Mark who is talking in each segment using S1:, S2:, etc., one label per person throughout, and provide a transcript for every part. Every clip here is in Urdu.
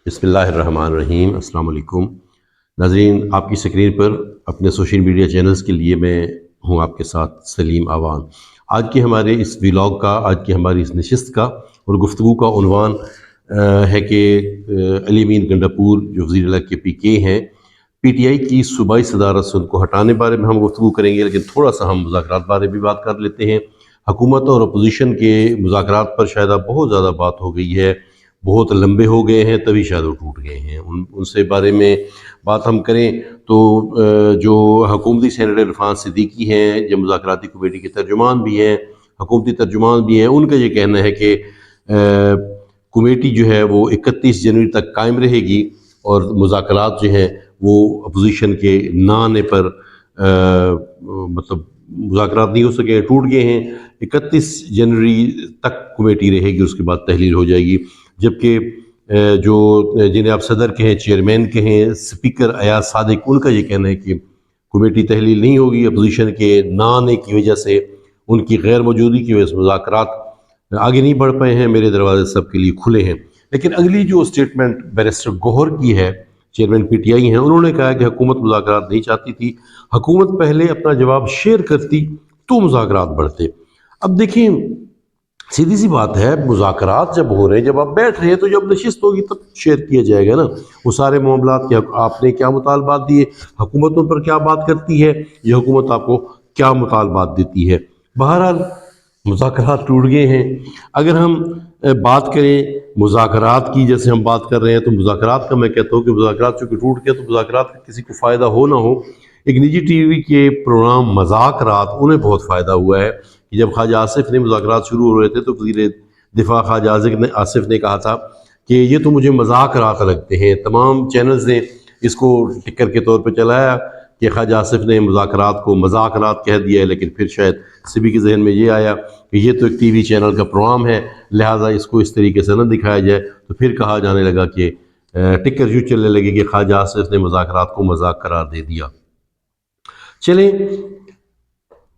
S1: بسم اللہ الرحمن الرحیم۔ السلام علیکم ناظرین، آپ کی سکرین پر اپنے سوشل میڈیا چینلز کے لیے میں ہوں آپ کے ساتھ سلیم آوان۔ آج کے ہمارے اس ویلاگ کا، آج کی ہماری اس نشست کا اور گفتگو کا عنوان ہے کہ علی امین گنڈاپور جو وزیر اعلیٰ کے پی کے ہیں، پی ٹی آئی کی صوبائی صدارت سے ان کو ہٹانے بارے میں ہم گفتگو کریں گے، لیکن تھوڑا سا ہم مذاکرات بارے بھی بات کر لیتے ہیں۔ حکومت اور اپوزیشن کے مذاکرات پر شاید اب بہت زیادہ بات ہو گئی ہے، بہت لمبے ہو گئے ہیں، تبھی شاید وہ ٹوٹ گئے ہیں۔ ان سے بارے میں بات ہم کریں تو جو حکومتی سینیٹر عرفان صدیقی ہیں، جو مذاکراتی کمیٹی کے ترجمان بھی ہیں، حکومتی ترجمان بھی ہیں، ان کا یہ کہنا ہے کہ کمیٹی جو ہے وہ 31 جنوری تک قائم رہے گی اور مذاکرات جو ہیں وہ اپوزیشن کے نہ آنے پر مطلب مذاکرات نہیں ہو سکے، ٹوٹ گئے ہیں۔ 31 جنوری تک کمیٹی رہے گی، اس کے بعد تحلیل ہو جائے گی، جبکہ جو جنہیں آپ صدر کہیں، چیئرمین کہیں، اسپیکر ایاز صادق، ان کا یہ کہنا ہے کہ کمیٹی تحلیل نہیں ہوگی، اپوزیشن کے نہ آنے کی وجہ سے، ان کی غیر موجودگی کی وجہ سے مذاکرات آگے نہیں بڑھ پائے ہیں، میرے دروازے سب کے لیے کھلے ہیں۔ لیکن اگلی جو اسٹیٹمنٹ بیرسٹر گوہر کی ہے، چیئرمین پی ٹی آئی ہیں، انہوں نے کہا کہ حکومت مذاکرات نہیں چاہتی تھی، حکومت پہلے اپنا جواب شیئر کرتی تو مذاکرات بڑھتے۔ اب دیکھیں، سیدھی سی بات ہے، مذاکرات جب ہو رہے ہیں، جب آپ بیٹھ رہے ہیں تو جب نشست ہوگی تب شیئر کیا جائے گا نا وہ سارے معاملات کہ آپ نے کیا مطالبات دیے، حکومتوں پر کیا بات کرتی ہے، یہ حکومت آپ کو کیا مطالبات دیتی ہے۔ بہرحال مذاکرات ٹوٹ گئے ہیں۔ اگر ہم بات کریں مذاکرات کی، جیسے ہم بات کر رہے ہیں، تو مذاکرات کا میں کہتا ہوں کہ مذاکرات چونکہ ٹوٹ گئے تو مذاکرات کا کسی کو فائدہ ہو نہ ہو، ایک نجی ٹی وی کے پروگرام مذاق رات، انہیں بہت فائدہ ہوا ہے کہ جب خواجہ آصف نے مذاکرات شروع ہو رہے تھے تو وزیر دفاع خواجہ آصف نے کہا تھا کہ یہ تو مجھے مذاق رات لگتے ہیں۔ تمام چینلز نے اس کو ٹکر کے طور پہ چلایا کہ خواجہ آصف نے مذاکرات کو مذاق رات کہہ دیا ہے، لیکن پھر شاید سبھی کے ذہن میں یہ آیا کہ یہ تو ایک ٹی وی چینل کا پروگرام ہے، لہٰذا اس کو اس طریقے سے نہ دکھایا جائے، تو پھر کہا جانے لگا کہ ٹکر یوں چلنے لگے کہ خواجہ آصف نے مذاکرات کو مذاق قرار دے دیا۔ چلیں،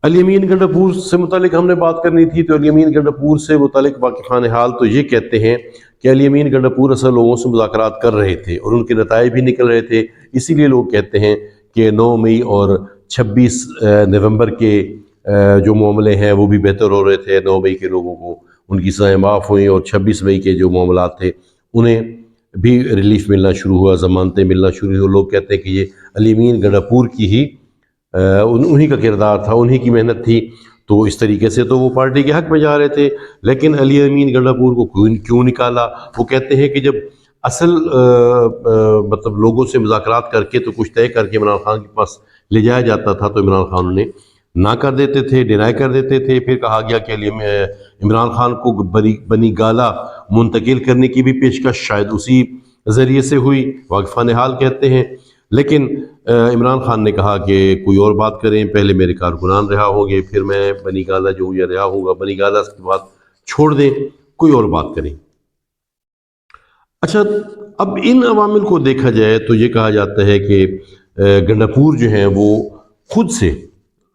S1: علی امین گنڈاپور سے متعلق ہم نے بات کرنی تھی، تو علی امین گنڈاپور سے متعلق واقفان حال تو یہ کہتے ہیں کہ علی امین گنڈاپور اصل لوگوں سے مذاکرات کر رہے تھے اور ان کے نتائج بھی نکل رہے تھے، اسی لیے لوگ کہتے ہیں کہ 9 مئی اور 26 نومبر کے جو معاملے ہیں وہ بھی بہتر ہو رہے تھے۔ 9 مئی کے لوگوں کو ان کی سزائیں معاف ہوئیں اور 26 مئی کے جو معاملات تھے انہیں بھی ریلیف ملنا شروع ہوا، ضمانتیں ملنا شروع ہوئی۔ لوگ کہتے ہیں کہ یہ علی امین گنڈاپور کی ہی انہی کا کردار تھا، انہی کی محنت تھی، تو اس طریقے سے تو وہ پارٹی کے حق میں جا رہے تھے۔ لیکن علی امین گنڈاپور کو کیوں نکالا؟ وہ کہتے ہیں کہ جب اصل مطلب لوگوں سے مذاکرات کر کے تو کچھ طے کر کے عمران خان کے پاس لے جایا جاتا تھا تو عمران خان انہیں نہ کر دیتے تھے، ڈینائی کر دیتے تھے۔ پھر کہا گیا کہ عمران خان کو بنی گالہ منتقل کرنے کی بھی پیشکش شاید اسی ذریعے سے ہوئی، واقفان حال کہتے ہیں۔ لیکن عمران خان نے کہا کہ کوئی اور بات کریں، پہلے میرے کارکنان رہا ہوں گے، پھر میں بنی گالہ جو یہ رہا ہوں گا، بنی گالہ کی بات چھوڑ دیں، کوئی اور بات کریں۔ اچھا، اب ان عوامل کو دیکھا جائے تو یہ کہا جاتا ہے کہ گنڈاپور جو ہیں وہ خود سے،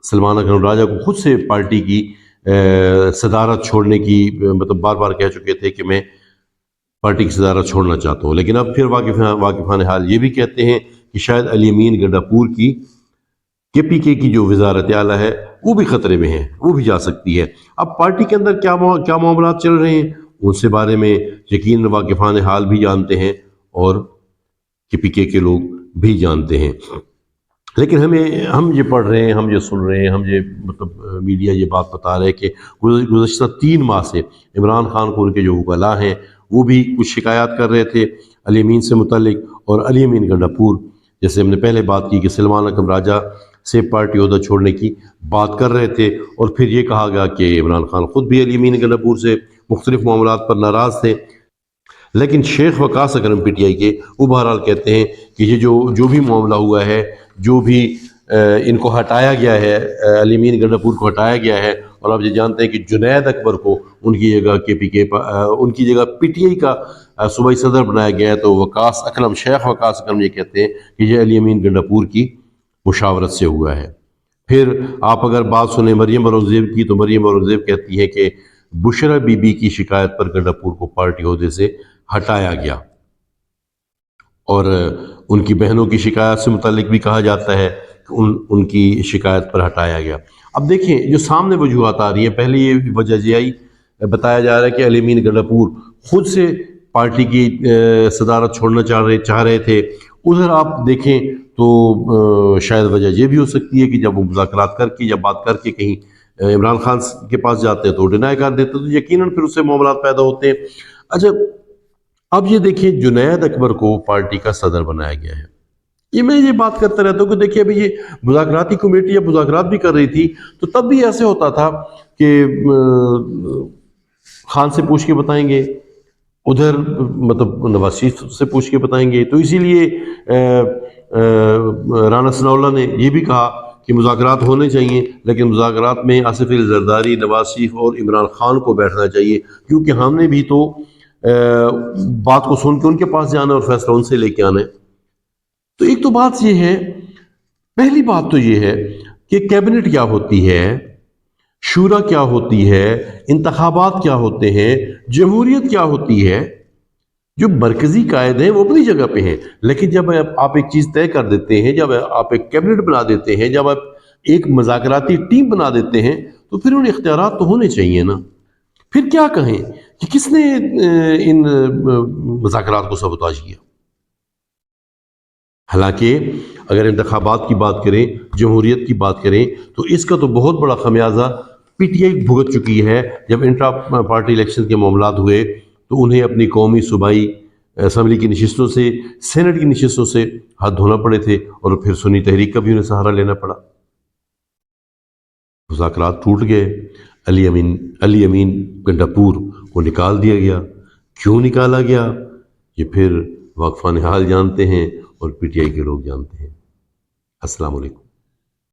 S1: سلمان اکرم راجہ کو خود سے پارٹی کی صدارت چھوڑنے کی مطلب بار بار کہہ چکے تھے کہ میں پارٹی کی صدارت چھوڑنا چاہتا ہوں۔ لیکن اب پھر واقفان حال یہ بھی کہتے ہیں کہ شاید علی امین گنڈاپور کی کے پی کے کی جو وزارت اعلیٰ ہے وہ بھی خطرے میں ہے، وہ بھی جا سکتی ہے۔ اب پارٹی کے اندر کیا معاملات چل رہے ہیں ان سے بارے میں یقیناً واقفان حال بھی جانتے ہیں اور کے پی کے لوگ بھی جانتے ہیں۔ لیکن ہم یہ پڑھ رہے ہیں، ہم یہ سن رہے ہیں، ہم یہ مطلب میڈیا یہ بات بتا رہے ہیں کہ گزشتہ 3 ماہ سے عمران خان کو ان کے جو وکلاء ہیں وہ بھی کچھ شکایات کر رہے تھے علی امین سے متعلق، اور علی امین گنڈاپور جیسے ہم نے پہلے بات کی کہ سلمان اکرم راجہ سے پارٹی عہدہ چھوڑنے کی بات کر رہے تھے، اور پھر یہ کہا گیا کہ عمران خان خود بھی علی امین گنڈاپور سے مختلف معاملات پر ناراض تھے۔ لیکن شیخ وقاص اکرم پی ٹی آئی کے وہ بہرحال کہتے ہیں کہ یہ جو بھی معاملہ ہوا ہے، جو بھی ان کو ہٹایا گیا ہے، علی امین گنڈاپور کو ہٹایا گیا ہے، اور آپ یہ جانتے ہیں کہ جنید اکبر کو ان کی جگہ ان کی جگہ پی ٹی آئی کا صوبائی صدر بنایا گیا ہے، تو شیخ وقاص اکرم یہ کہتے ہیں کہ یہ علی امین گنڈاپور کی مشاورت سے ہوا ہے۔ پھر آپ اگر بات سنیں مریم اورنگزیب کی، تو مریم اورنگزیب کہتی ہے کہ بشرا بی بی کی شکایت پر گنڈاپور کو پارٹی عہدے سے ہٹایا گیا۔ اور ان کی بہنوں کی شکایت سے متعلق بھی کہا جاتا ہے کہ ان کی شکایت پر ہٹایا گیا۔ اب دیکھیں جو سامنے وجوہات آ رہی ہیں، پہلے یہ وجہ یہ آئی، بتایا جا رہا ہے کہ علی امین گنڈاپور خود سے پارٹی کی صدارت چھوڑنا چاہ رہے تھے۔ ادھر آپ دیکھیں تو شاید وجہ یہ بھی ہو سکتی ہے کہ جب وہ مذاکرات کر کے یا بات کر کے کہیں عمران خان کے پاس جاتے ہیں تو ڈینائی کر دیتے، تو یقیناً پھر اس سے معاملات پیدا ہوتے ہیں۔ اچھا، اب یہ دیکھیں جنید اکبر کو پارٹی کا صدر بنایا گیا ہے۔ میں یہ بات کرتا رہتا ہوں کہ دیکھیے ابھی یہ مذاکراتی کمیٹی یا مذاکرات بھی کر رہی تھی تو تب بھی ایسے ہوتا تھا کہ خان سے پوچھ کے بتائیں گے، ادھر مطلب نواز شریف سے پوچھ کے بتائیں گے۔ تو اسی لیے رانا ثناء اللہ نے یہ بھی کہا کہ مذاکرات ہونے چاہیے، لیکن مذاکرات میں آصف علی زرداری، نواز شریف اور عمران خان کو بیٹھنا چاہیے، کیونکہ ہم نے بھی تو بات کو سن کے ان کے پاس جانا اور فیصلہ ان سے لے کے آنا ہے۔ تو ایک تو بات یہ ہے، پہلی بات تو یہ ہے کہ کیبنٹ کیا ہوتی ہے، شورا کیا ہوتی ہے، انتخابات کیا ہوتے ہیں، جمہوریت کیا ہوتی ہے۔ جو مرکزی قائد ہیں وہ اپنی جگہ پہ ہیں، لیکن جب آپ ایک چیز طے کر دیتے ہیں، جب آپ ایک کیبنٹ بنا دیتے ہیں، جب آپ ایک مذاکراتی ٹیم بنا دیتے ہیں، تو پھر ان اختیارات تو ہونے چاہیے نا۔ پھر کیا کہیں کہ کس نے ان مذاکرات کو سبوتاژ کیا؟ حالانکہ اگر انتخابات کی بات کریں، جمہوریت کی بات کریں، تو اس کا تو بہت بڑا خمیازہ پی ٹی آئی بھگت چکی ہے۔ جب انٹرا پارٹی الیکشن کے معاملات ہوئے تو انہیں اپنی قومی صوبائی اسمبلی کی نشستوں سے، سینٹ کی نشستوں سے ہاتھ دھونا پڑے تھے، اور پھر سنی تحریک کا بھی انہیں سہارا لینا پڑا۔ مذاکرات ٹوٹ گئے، علی امین گنڈاپور کو نکال دیا گیا۔ کیوں نکالا گیا یہ پھر واقفان حال جانتے ہیں اور پی ٹی آئی کے لوگ جانتے ہیں۔ السلام علیکم۔